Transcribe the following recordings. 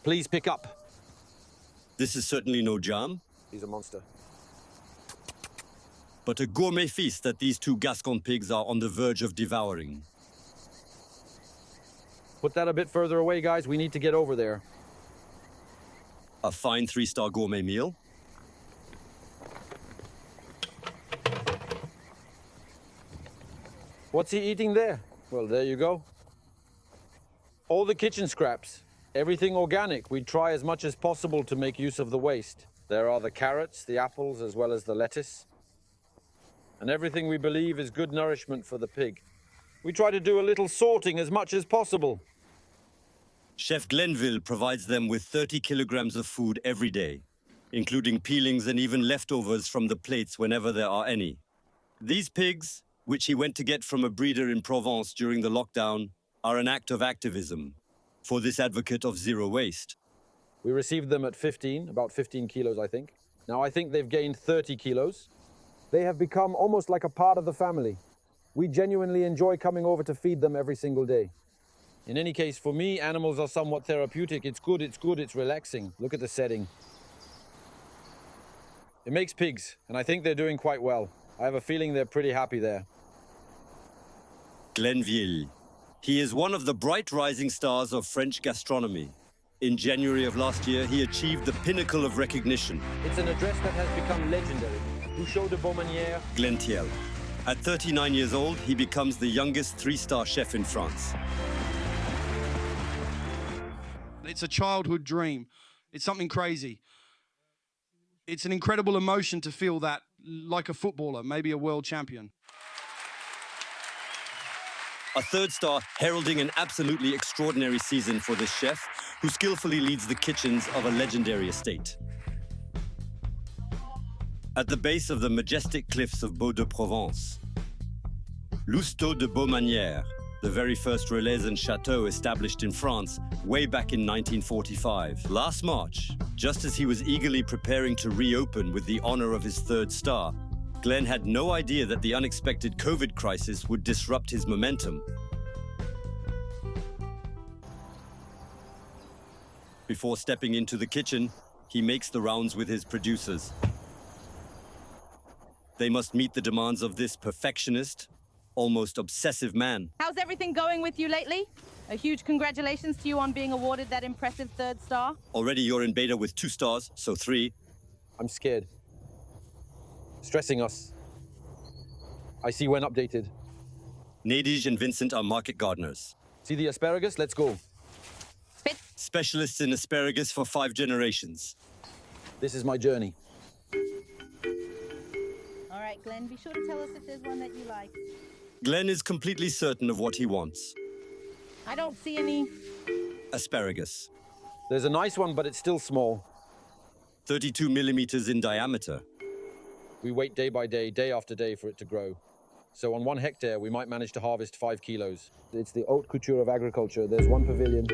Please pick up. This is certainly no jam, He's a monster. but a gourmet feast that these two Gascon pigs are on the verge of devouring. Put that a bit further away, guys. We need to get over there. A fine 3-star gourmet meal. What's he eating there? Well, there you go. All the kitchen scraps. Everything organic. We try as much as possible to make use of the waste. There are the carrots, the apples, as well as the lettuce. And everything we believe is good nourishment for the pig. We try to do a little sorting as much as possible. Chef Glenn Viel provides them with 30 kilograms of food every day, including peelings and even leftovers from the plates whenever there are any. These pigs, which he went to get from a breeder in Provence during the lockdown, are an act of activism for this advocate of zero waste. We received them at 15, about 15 kilos, I think. Now I think they've gained 30 kilos. They have become almost like a part of the family. We genuinely enjoy coming over to feed them every single day. In any case, for me, animals are somewhat therapeutic. It's good, it's relaxing. Look at the setting. It makes pigs, and I think they're doing quite well. I have a feeling they're pretty happy there. Glenn Viel. He is one of the bright rising stars of French gastronomy. In January of last year, he achieved the pinnacle of recognition. It's an address that has become legendary. Bouchot de Baumanière. Glenn Viel. At 39 years old, he becomes the youngest 3-star chef in France. It's a childhood dream. It's something crazy. It's an incredible emotion to feel that, like a footballer, maybe a world champion. A 3rd star heralding an absolutely extraordinary season for this chef, who skillfully leads the kitchens of a legendary estate. At the base of the majestic cliffs of Baux-de-Provence, de Baumanière, the very first relais and chateau established in France way back in 1945. Last March, just as he was eagerly preparing to reopen with the honor of his 3rd star, Glenn had no idea that the unexpected COVID crisis would disrupt his momentum. Before stepping into the kitchen, he makes the rounds with his producers. They must meet the demands of this perfectionist, almost obsessive man. How's everything going with you lately? A huge congratulations to you on being awarded that impressive 3rd star. Already you're in beta with 2 stars, so 3. I'm scared. Stressing us. I see when updated. Nadege and Vincent are market gardeners. See the asparagus? Let's go. Spit. Specialists in asparagus for 5 generations. This is my journey. All right, Glenn, be sure to tell us if there's one that you like. Glenn is completely certain of what he wants. I don't see any. Asparagus. There's a nice one, but it's still small. 32 millimeters in diameter. We wait day by day, day after day for it to grow. So on 1 hectare, we might manage to harvest 5 kilos. It's the haute couture of agriculture. There's one pavilion.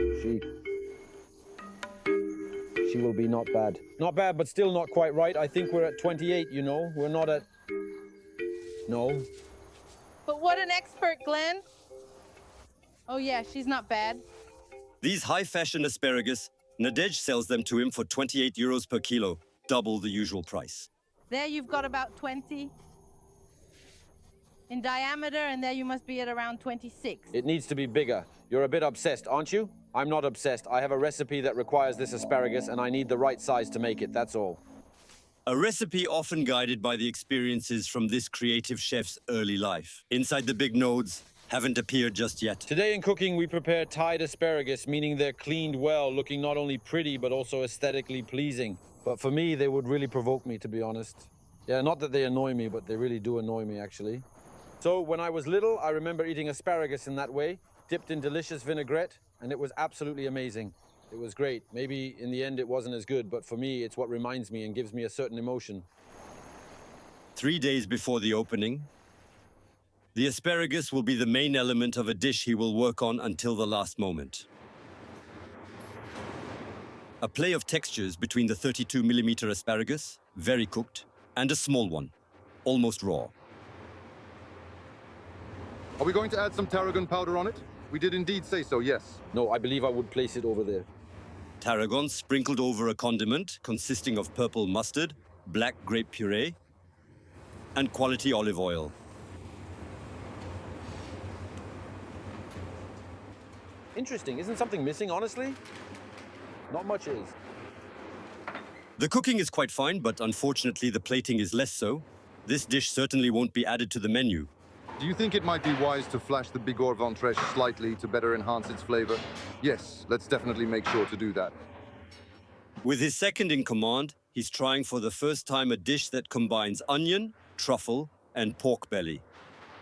She will be not bad. Not bad, but still not quite right. I think we're at 28, you know. We're not at... No. But what an expert, Glenn. Oh yeah, she's not bad. These high-fashion asparagus, Nadege sells them to him for 28 euros per kilo, double the usual price. There you've got about 20 in diameter, and there you must be at around 26. It needs to be bigger. You're a bit obsessed, aren't you? I'm not obsessed. I have a recipe that requires this asparagus, and I need the right size to make it, that's all. A recipe often guided by the experiences from this creative chef's early life. Inside the big nodes haven't appeared just yet. Today in cooking, we prepare tied asparagus, meaning they're cleaned well, looking not only pretty, but also aesthetically pleasing. But for me, they would really provoke me, to be honest. Yeah, not that they annoy me, but they really do annoy me, actually. So when I was little, I remember eating asparagus in that way, dipped in delicious vinaigrette, and it was absolutely amazing. It was great. Maybe in the end it wasn't as good, but for me, it's what reminds me and gives me a certain emotion. 3 days before the opening, the asparagus will be the main element of a dish he will work on until the last moment. A play of textures between the 32 millimeter asparagus, very cooked, and a small one, almost raw. Are we going to add some tarragon powder on it? We did indeed say so, yes. No, I believe I would place it over there. Tarragon sprinkled over a condiment consisting of purple mustard, black grape puree, and quality olive oil. Interesting. Isn't something missing, honestly? Not much is. The cooking is quite fine, but unfortunately the plating is less so. This dish certainly won't be added to the menu. Do you think it might be wise to flash the Bigorre ventrèche slightly to better enhance its flavor? Yes, let's definitely make sure to do that. With his second in command, he's trying for the first time a dish that combines onion, truffle, and pork belly.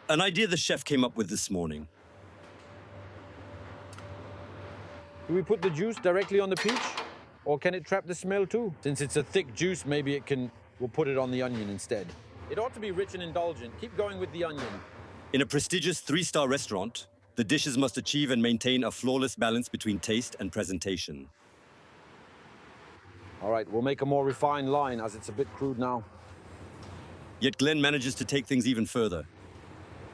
An idea the chef came up with this morning. Do we put the juice directly on the peach? Or can it trap the smell too? Since it's a thick juice, maybe we'll put it on the onion instead. It ought to be rich and indulgent. Keep going with the onion. In a prestigious 3-star restaurant, the dishes must achieve and maintain a flawless balance between taste and presentation. All right, we'll make a more refined line as it's a bit crude now. Yet Glenn manages to take things even further.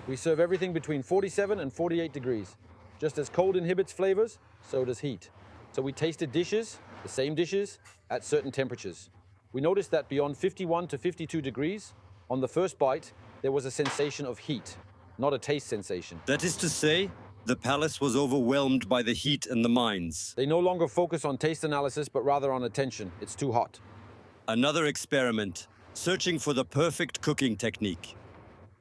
We serve everything between 47 and 48 degrees. Just as cold inhibits flavors, so does heat. So we tasted dishes, the same dishes, at certain temperatures. We noticed that beyond 51 to 52 degrees, on the first bite, there was a sensation of heat, not a taste sensation. That is to say, the palace was overwhelmed by the heat and the mines. They no longer focus on taste analysis, but rather on attention. It's too hot. Another experiment, searching for the perfect cooking technique.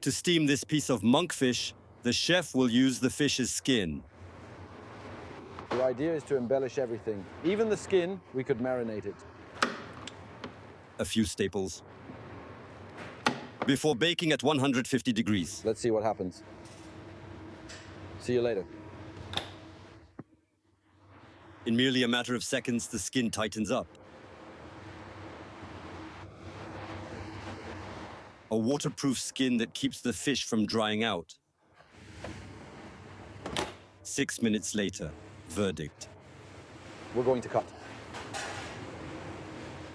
To steam this piece of monkfish, the chef will use the fish's skin. The idea is to embellish everything. Even the skin, we could marinate it. A few staples. Before baking at 150 degrees. Let's see what happens. See you later. In merely a matter of seconds, the skin tightens up. A waterproof skin that keeps the fish from drying out. 6 minutes later, verdict. We're going to cut.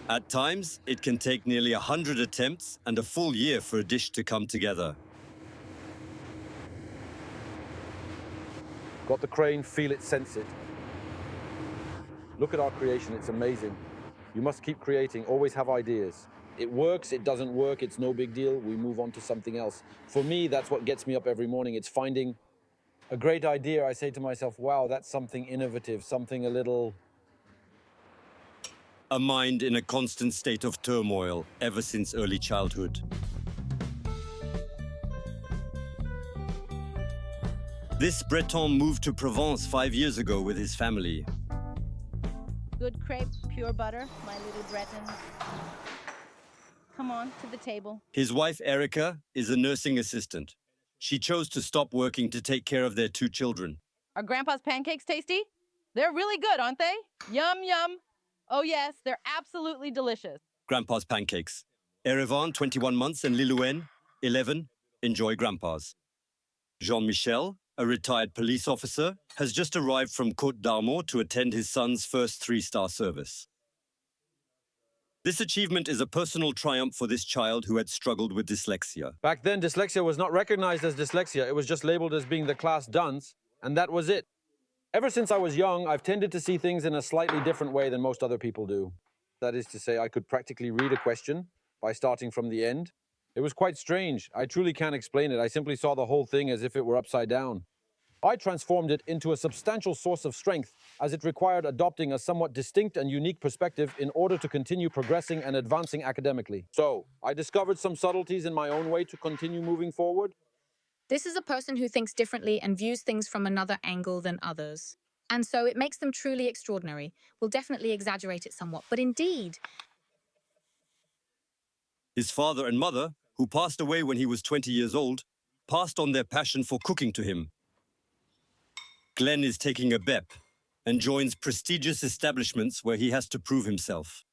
At times, it can take nearly 100 attempts and a full year for a dish to come together. Got the crane, feel it, sense it. Look at our creation, it's amazing. You must keep creating, always have ideas. It works, it doesn't work, it's no big deal, we move on to something else. For me, that's what gets me up every morning. It's finding a great idea. I say to myself, wow, that's something innovative, something a little... A mind in a constant state of turmoil ever since early childhood. This Breton moved to Provence 5 years ago with his family. Good crepe, pure butter, my little Breton. Come on, to the table. His wife, Erica, is a nursing assistant. She chose to stop working to take care of their 2 children. Are Grandpa's pancakes tasty? They're really good, aren't they? Yum, yum. Oh yes, they're absolutely delicious. Grandpa's pancakes. Erevan, 21 months, and Lilouen, 11, enjoy Grandpa's. Jean-Michel, a retired police officer, has just arrived from Côte d'Armor to attend his son's first 3-star service. This achievement is a personal triumph for this child who had struggled with dyslexia. Back then, dyslexia was not recognized as dyslexia. It was just labeled as being the class dunce, and that was it. Ever since I was young, I've tended to see things in a slightly different way than most other people do. That is to say, I could practically read a question by starting from the end. It was quite strange. I truly can't explain it. I simply saw the whole thing as if it were upside down. I transformed it into a substantial source of strength, as it required adopting a somewhat distinct and unique perspective in order to continue progressing and advancing academically. So, I discovered some subtleties in my own way to continue moving forward. This is a person who thinks differently and views things from another angle than others. And so it makes them truly extraordinary. We'll definitely exaggerate it somewhat, but indeed. His father and mother, who passed away when he was 20 years old, passed on their passion for cooking to him. Glenn is taking a BEP and joins prestigious establishments where he has to prove himself.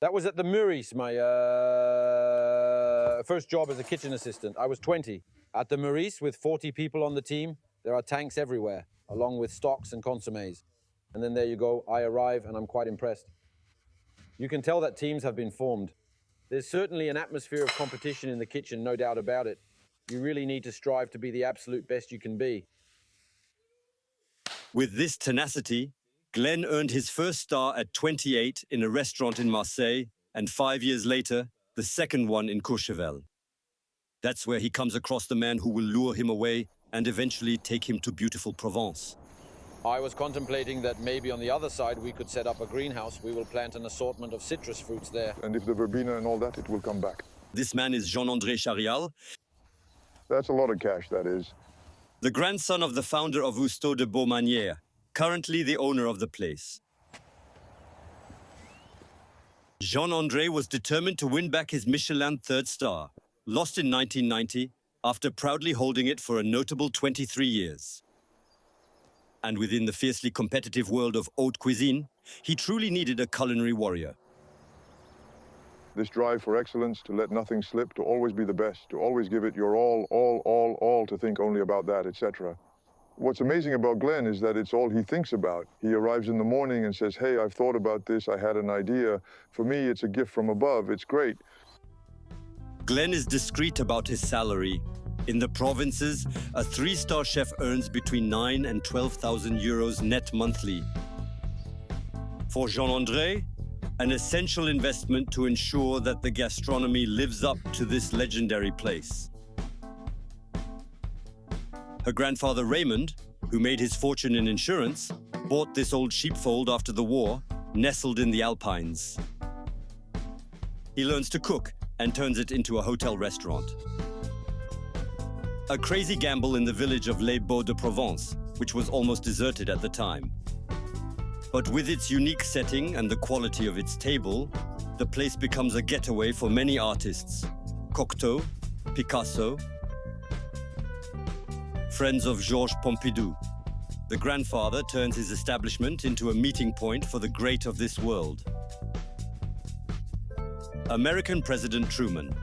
That was at the Meurice, my first job as a kitchen assistant. I was 20. At the Meurice, with 40 people on the team, there are tanks everywhere, along with stocks and consommes. And then there you go, I arrive and I'm quite impressed. You can tell that teams have been formed. There's certainly an atmosphere of competition in the kitchen, no doubt about it. You really need to strive to be the absolute best you can be. With this tenacity, Glenn earned his first star at 28 in a restaurant in Marseille, and 5 years later, the second one in Courchevel. That's where he comes across the man who will lure him away and eventually take him to beautiful Provence. I was contemplating that maybe on the other side we could set up a greenhouse. We will plant an assortment of citrus fruits there. And if the verbena and all that, it will come back. This man is Jean-André Charial, That's a lot of cash, that is. the grandson of the founder of Untold de Baumanière, currently the owner of the place. Jean-André was determined to win back his Michelin third star, lost in 1990, after proudly holding it for a notable 23 years. And within the fiercely competitive world of haute cuisine, he truly needed a culinary warrior. This drive for excellence, to let nothing slip, to always be the best, to always give it your all, to think only about that, etc. What's amazing about Glenn is that it's all he thinks about. He arrives in the morning and says, hey, I've thought about this, I had an idea. For me, it's a gift from above, it's great. Glenn is discreet about his salary. In the provinces, a 3-star chef earns between 9,000 and 12,000 euros net monthly. For Jean-André, an essential investment to ensure that the gastronomy lives up to this legendary place. Her grandfather Raymond, who made his fortune in insurance, bought this old sheepfold after the war, nestled in the Alpines. He learns to cook and turns it into a hotel restaurant. A crazy gamble in the village of Les Baux-de-Provence, which was almost deserted at the time. But with its unique setting and the quality of its table, the place becomes a getaway for many artists. Cocteau, Picasso, friends of Georges Pompidou. The grandfather turns his establishment into a meeting point for the great of this world. American President Truman,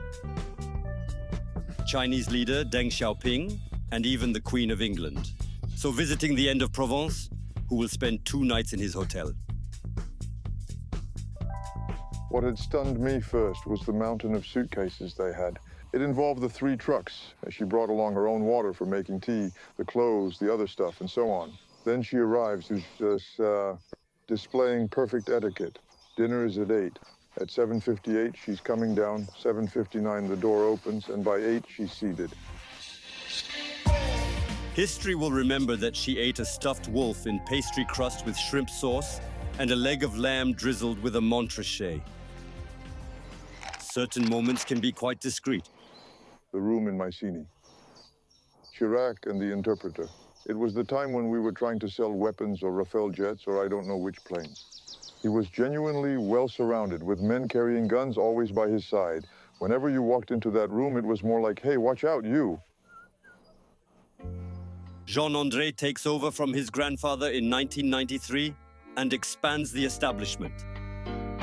Chinese leader Deng Xiaoping, and even the Queen of England. So visiting the end of Provence, who will spend 2 nights in his hotel. What had stunned me first was the mountain of suitcases they had. It involved the 3 trucks. She brought along her own water for making tea, the clothes, the other stuff, and so on. Then she arrives, displaying perfect etiquette. Dinner is at 8. At 7:58, she's coming down. 7:59, the door opens, and by 8, she's seated. History will remember that she ate a stuffed wolf in pastry crust with shrimp sauce and a leg of lamb drizzled with a montrachet. Certain moments can be quite discreet. The room in Mycenae. Chirac and the interpreter. It was the time when we were trying to sell weapons or Rafale jets or I don't know which planes. He was genuinely well surrounded, with men carrying guns always by his side. Whenever you walked into that room, it was more like, hey, watch out, you. Jean-André takes over from his grandfather in 1993 and expands the establishment.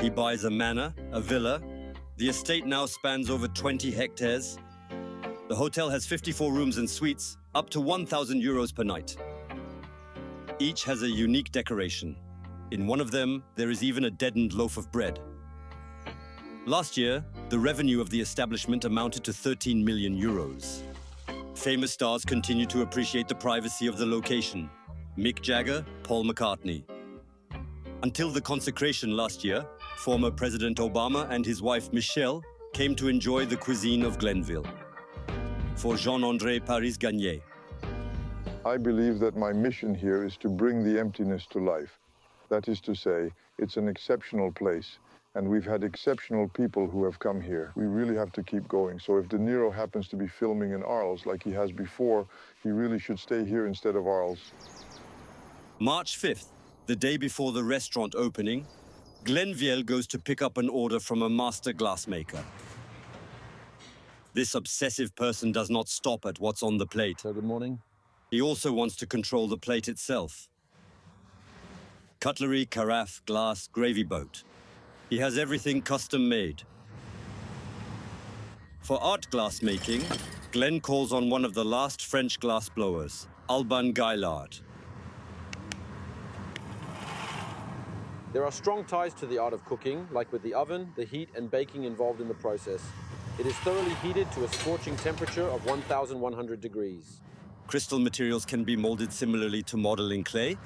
He buys a manor, a villa. The estate now spans over 20 hectares. The hotel has 54 rooms and suites, up to 1,000 euros per night. Each has a unique decoration. In one of them, there is even a deadened loaf of bread. Last year, the revenue of the establishment amounted to 13 million euros. Famous stars continue to appreciate the privacy of the location. Mick Jagger, Paul McCartney. Until the consecration last year, former President Obama and his wife Michelle came to enjoy the cuisine of Glenn Viel. For Jean-André Paris-Gagné. I believe that my mission here is to bring the emptiness to life. That is to say, it's an exceptional place, and we've had exceptional people who have come here. We really have to keep going. So if De Niro happens to be filming in Arles like he has before, he really should stay here instead of Arles. March 5th, the day before the restaurant opening, Glenn Viel goes to pick up an order from a master glassmaker. This obsessive person does not stop at what's on the plate. So good morning. He also wants to control the plate itself. Cutlery, carafe, glass, gravy boat. He has everything custom made. For art glass making, Glenn calls on one of the last French glass blowers, Alban Gaillard. There are strong ties to the art of cooking, like with the oven, the heat and baking involved in the process. It is thoroughly heated to a scorching temperature of 1,100 degrees. Crystal materials can be molded similarly to modeling clay.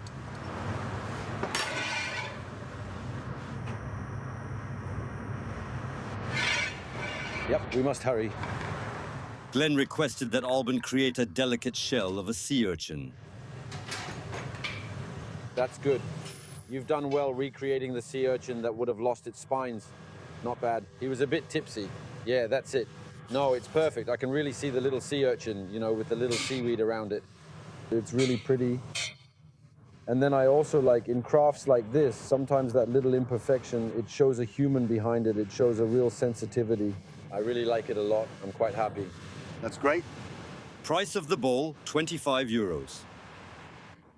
Yep, we must hurry. Glenn requested that Alban create a delicate shell of a sea urchin. That's good. You've done well recreating the sea urchin that would have lost its spines. Not bad. He was a bit tipsy. Yeah, that's it. No, it's perfect. I can really see the little sea urchin, you know, with the little seaweed around it. It's really pretty. And then I also like, in crafts like this, sometimes that little imperfection, it shows a human behind it. It shows a real sensitivity. I really like it a lot. I'm quite happy. That's great. Price of the bowl, 25 euros.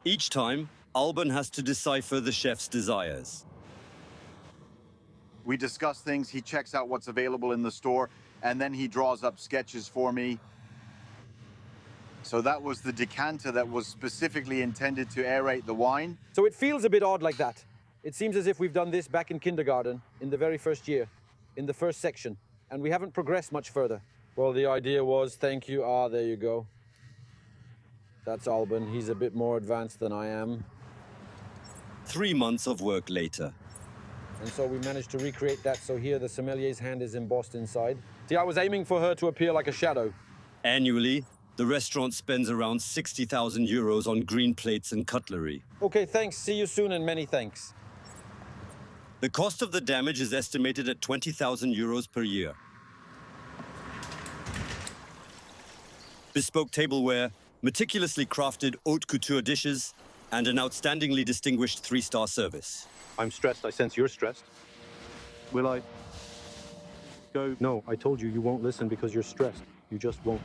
Each time, Alban has to decipher the chef's desires. We discuss things, he checks out what's available in the store, and then he draws up sketches for me. So that was the decanter that was specifically intended to aerate the wine. So it feels a bit odd like that. It seems as if we've done this back in kindergarten, in the very first year, in the first section, and we haven't progressed much further. Well, the idea was, thank you. Ah, there you go. That's Alban. He's a bit more advanced than I am. 3 months of work later. And so we managed to recreate that. So here the sommelier's hand is embossed inside. See, I was aiming for her to appear like a shadow. Annually, the restaurant spends around 60,000 euros on green plates and cutlery. Okay, thanks. See you soon and many thanks. The cost of the damage is estimated at 20,000 euros per year. Bespoke tableware, meticulously crafted haute couture dishes, and an outstandingly distinguished 3-star service. I'm stressed. I sense you're stressed. Will I go? No, I told you you won't listen because you're stressed. You just won't.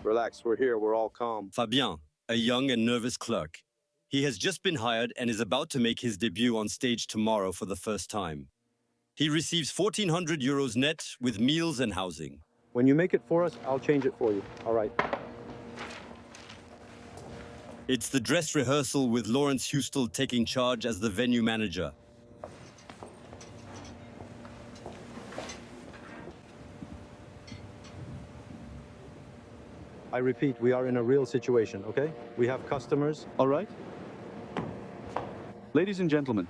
Relax, we're here, we're all calm. Fabien, a young and nervous clerk. He has just been hired and is about to make his debut on stage tomorrow for the first time. He receives 1,400 euros net with meals and housing. When you make it for us, I'll change it for you. All right. It's the dress rehearsal with Lawrence Hustel taking charge as the venue manager. I repeat, we are in a real situation, okay? We have customers. All right. Ladies and gentlemen,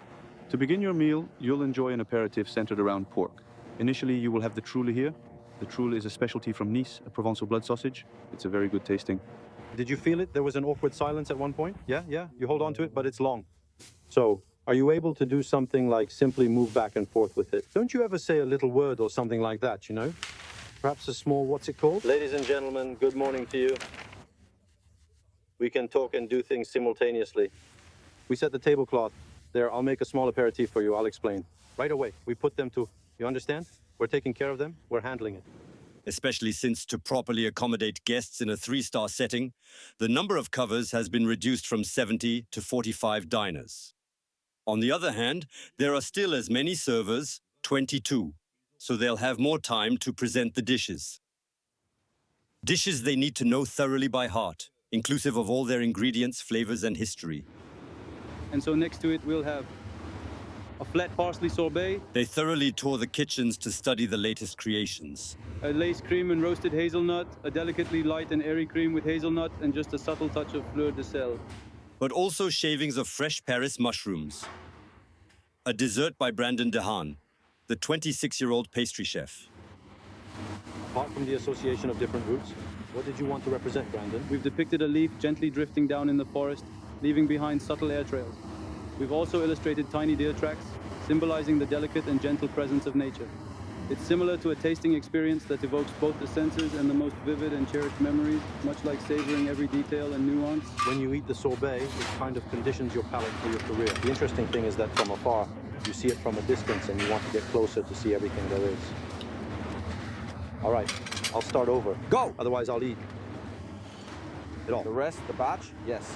to begin your meal, you'll enjoy an aperitif centered around pork. Initially, you will have the troule here. The troule is a specialty from Nice, a Provençal blood sausage. It's a very good tasting. Did you feel it? There was an awkward silence at one point. Yeah, you hold on to it, but it's long. So, are you able to do something like simply move back and forth with it? Don't you ever say a little word or something like that, you know? Perhaps a small, what's it called? Ladies and gentlemen, good morning to you. We can talk and do things simultaneously. We set the tablecloth. There, I'll make a small aperitif for you. I'll explain. Right away, we put them to, you understand? We're taking care of them. We're handling it. Especially since to properly accommodate guests in a 3-star setting, the number of covers has been reduced from 70 to 45 diners. On the other hand, there are still as many servers, 22, so they'll have more time to present the dishes. Dishes they need to know thoroughly by heart, inclusive of all their ingredients, flavors, and history. And so next to it, we'll have a flat parsley sorbet, They thoroughly tour the kitchens to study the latest creations. a lace cream and roasted hazelnut, a delicately light and airy cream with hazelnut, and just a subtle touch of fleur de sel. But also shavings of fresh Paris mushrooms. A dessert by Brandon Dehaan, the 26-year-old pastry chef. Apart from the association of different roots, what did you want to represent, Brandon? We've depicted a leaf gently drifting down in the forest, leaving behind subtle air trails. We've also illustrated tiny deer tracks, symbolizing the delicate and gentle presence of nature. It's similar to a tasting experience that evokes both the senses and the most vivid and cherished memories, much like savoring every detail and nuance. When you eat the sorbet, it kind of conditions your palate for your career. The interesting thing is that from afar, you see it from a distance and you want to get closer to see everything there is. All right, I'll start over. Go! Otherwise, I'll eat it all. The rest, the batch? Yes.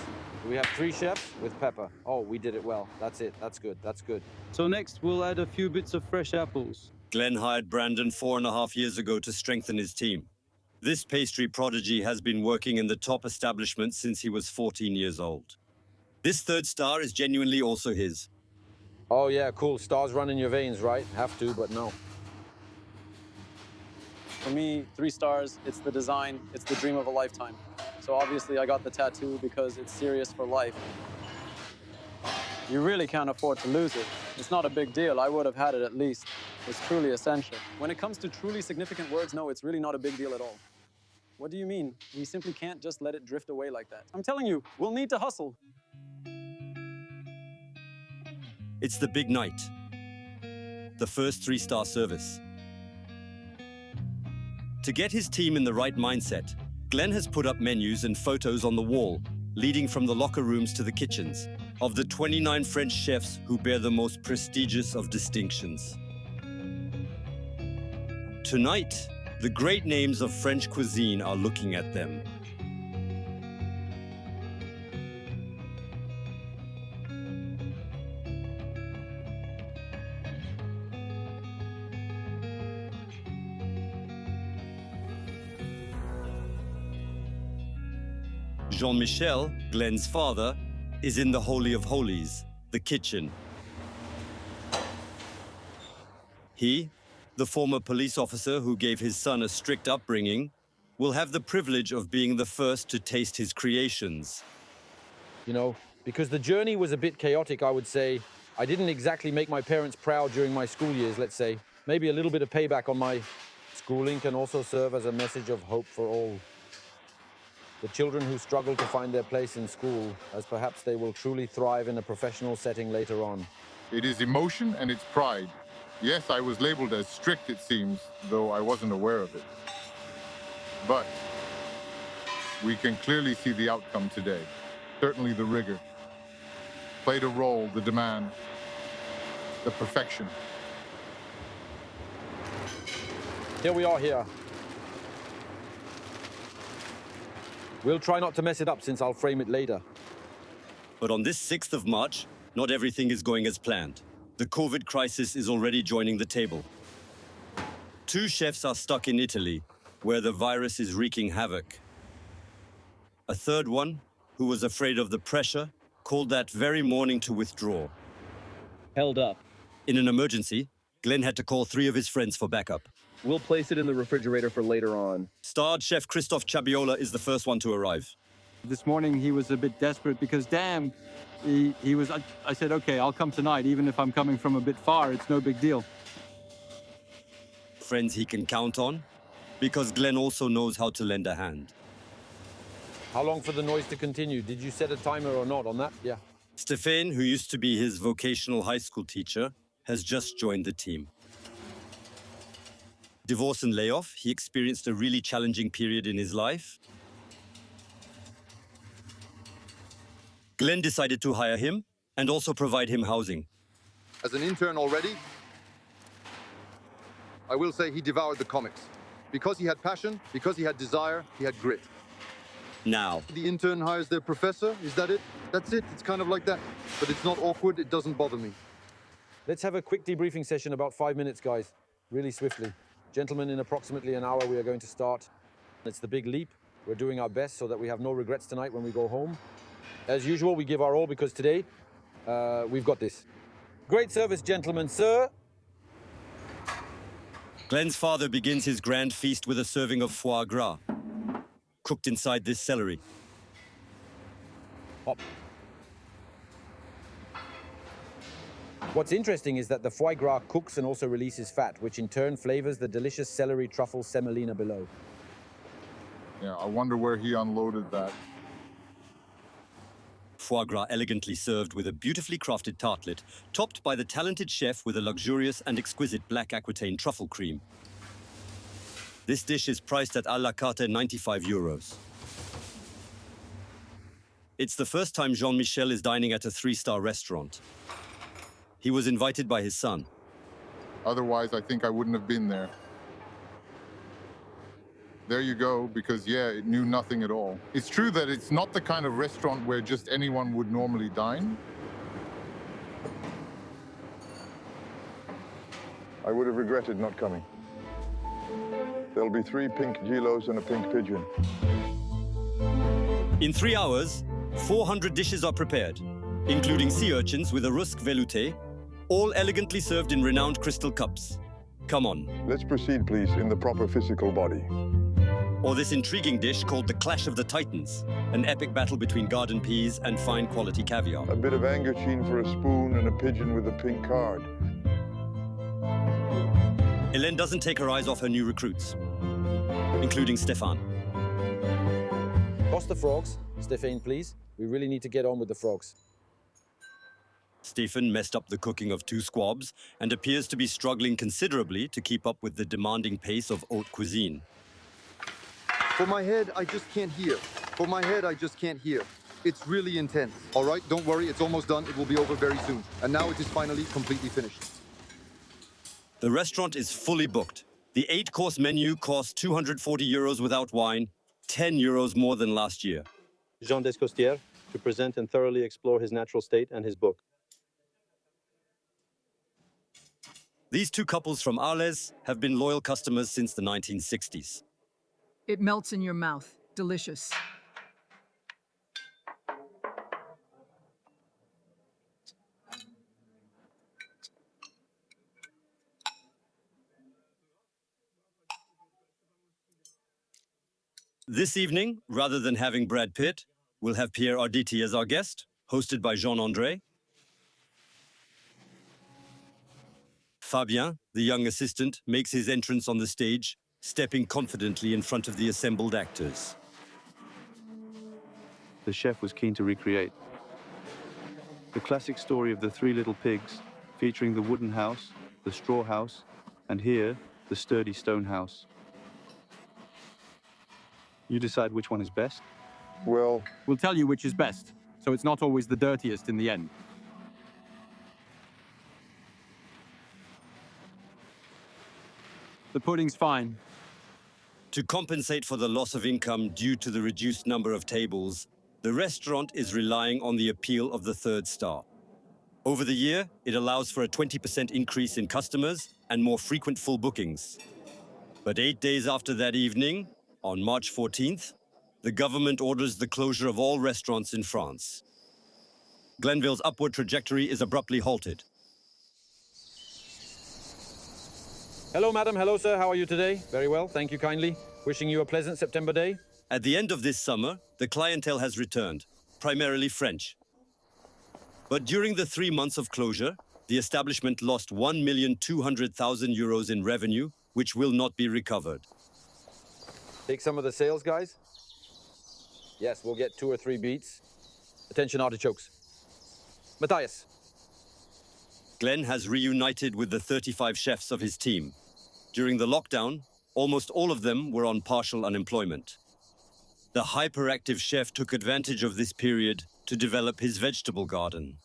We have 3 chefs with pepper. Oh, we did it well. That's it. That's good. That's good. So next, we'll add a few bits of fresh apples. Glenn hired Brandon 4.5 years ago to strengthen his team. This pastry prodigy has been working in the top establishment since he was 14 years old. This 3rd star is genuinely also his. Oh, yeah, cool. Stars run in your veins, right? Have to, but no. For me, 3 stars, it's the design, it's the dream of a lifetime. So obviously I got the tattoo because it's serious for life. You really can't afford to lose it. It's not a big deal. I would have had it at least. It's truly essential. When it comes to truly significant words, no, it's really not a big deal at all. What do you mean? We simply can't just let it drift away like that. I'm telling you, we'll need to hustle. It's the big night. The first 3-star service. To get his team in the right mindset, Glenn has put up menus and photos on the wall, leading from the locker rooms to the kitchens, of the 29 French chefs who bear the most prestigious of distinctions. Tonight, the great names of French cuisine are looking at them. Jean-Michel, Glenn's father, is in the Holy of Holies, the kitchen. He, the former police officer who gave his son a strict upbringing, will have the privilege of being the first to taste his creations. You know, because the journey was a bit chaotic, I would say. I didn't exactly make my parents proud during my school years, let's say. Maybe a little bit of payback on my schooling can also serve as a message of hope for all. The children who struggle to find their place in school, as perhaps they will truly thrive in a professional setting later on. It is emotion and it's pride. Yes, I was labeled as strict, it seems, though I wasn't aware of it. But we can clearly see the outcome today. Certainly the rigor played a role, the demand, the perfection. Here we are here. We'll try not to mess it up since I'll frame it later. But on this 6th of March, not everything is going as planned. The COVID crisis is already joining the table. 2 chefs are stuck in Italy, where the virus is wreaking havoc. A third one, who was afraid of the pressure, called that very morning to withdraw. Held up. In an emergency, Glenn had to call 3 of his friends for backup. We'll place it in the refrigerator for later on. Starred chef Christophe Chabiola is the first one to arrive. This morning he was a bit desperate because, damn, I said, okay, I'll come tonight, even if I'm coming from a bit far, it's no big deal. Friends he can count on, because Glenn also knows how to lend a hand. How long for the noise to continue? Did you set a timer or not on that? Yeah. Stéphane, who used to be his vocational high school teacher, has just joined the team. Divorce and layoff, he experienced a really challenging period in his life. Glenn decided to hire him and also provide him housing. As an intern already, I will say he devoured the comics. Because he had passion, because he had desire, he had grit. Now, The intern hires their professor, is that it? That's it, it's kind of like that. But it's not awkward, it doesn't bother me. Let's have a quick debriefing session, about 5 minutes, guys. Really swiftly. Gentlemen, in approximately an hour, we are going to start. It's the big leap. We're doing our best so that we have no regrets tonight when we go home. As usual, we give our all because today, we've got this. Great service, gentlemen. Sir? Glenn's father begins his grand feast with a serving of foie gras, cooked inside this celery. Hop. What's interesting is that the foie gras cooks and also releases fat, which in turn flavors the delicious celery truffle semolina below. Yeah, I wonder where he unloaded that. Foie gras elegantly served with a beautifully crafted tartlet, topped by the talented chef with a luxurious and exquisite black Aquitaine truffle cream. This dish is priced at à la carte 95 euros. It's the first time Jean-Michel is dining at a 3-star restaurant. He was invited by his son. Otherwise, I think I wouldn't have been there. There you go, because yeah, it knew nothing at all. It's true that it's not the kind of restaurant where just anyone would normally dine. I would have regretted not coming. There'll be 3 pink gilos and a pink pigeon. In 3 hours, 400 dishes are prepared, including sea urchins with a rusk velouté, all elegantly served in renowned crystal cups. Come on. Let's proceed, please, in the proper physical body. Or this intriguing dish called the Clash of the Titans, an epic battle between garden peas and fine quality caviar. A bit of angachine for a spoon and a pigeon with a pink card. Hélène doesn't take her eyes off her new recruits, including Stéphane. Toss the frogs. Stéphane, please. We really need to get on with the frogs. Stéphane messed up the cooking of 2 squabs and appears to be struggling considerably to keep up with the demanding pace of haute cuisine. For my head, I just can't hear. For my head, I just can't hear. It's really intense. All right, don't worry, it's almost done. It will be over very soon. And now it is finally completely finished. The restaurant is fully booked. The 8-course menu costs 240 euros without wine, 10 euros more than last year. Jean Descostières, to present and thoroughly explore his natural state and his book. These 2 couples from Arles have been loyal customers since the 1960s. It melts in your mouth. Delicious. This evening, rather than having Brad Pitt, we'll have Pierre Arditi as our guest, hosted by Jean-André. Fabien, the young assistant, makes his entrance on the stage, stepping confidently in front of the assembled actors. The chef was keen to recreate the classic story of the 3 little pigs, featuring the wooden house, the straw house, and here, the sturdy stone house. You decide which one is best? Well, We'll tell you which is best, so it's not always the dirtiest in the end. The pudding's fine. To compensate for the loss of income due to the reduced number of tables, the restaurant is relying on the appeal of the 3rd star. Over the year, it allows for a 20% increase in customers and more frequent full bookings. But 8 days after that evening, on March 14th, the government orders the closure of all restaurants in France. Glenn Viel's upward trajectory is abruptly halted. Hello, madam. Hello, sir. How are you today? Very well. Thank you kindly. Wishing you a pleasant September day. At the end of this summer, the clientele has returned, primarily French. But during the 3 months of closure, the establishment lost 1,200,000 euros in revenue, which will not be recovered. Take some of the sales, guys. Yes, we'll get 2 or 3 beats. Attention, artichokes. Matthias. Glenn has reunited with the 35 chefs of his team. During the lockdown, almost all of them were on partial unemployment. The hyperactive chef took advantage of this period to develop his vegetable garden.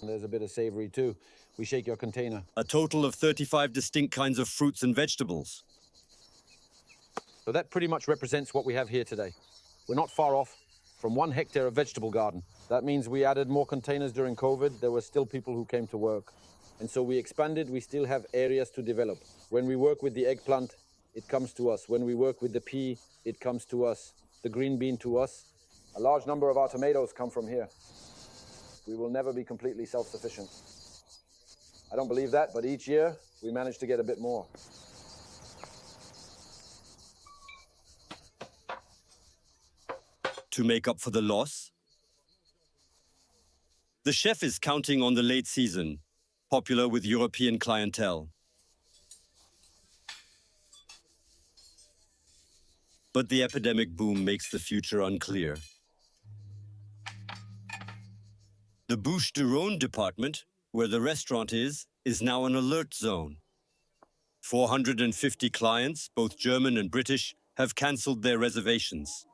There's a bit of savory too. We shake your container. A total of 35 distinct kinds of fruits and vegetables. So that pretty much represents what we have here today. We're not far off from 1 hectare of vegetable garden. That means we added more containers during COVID. There were still people who came to work. And so we expanded. We still have areas to develop. When we work with the eggplant, it comes to us. When we work with the pea, it comes to us. The green bean to us. A large number of our tomatoes come from here. We will never be completely self-sufficient. I don't believe that, but each year we manage to get a bit more. To make up for the loss, the chef is counting on the late season, popular with European clientele. But the epidemic boom makes the future unclear. The Bouches-du-Rhône department, where the restaurant is now an alert zone. 450 clients, both German and British, have cancelled their reservations.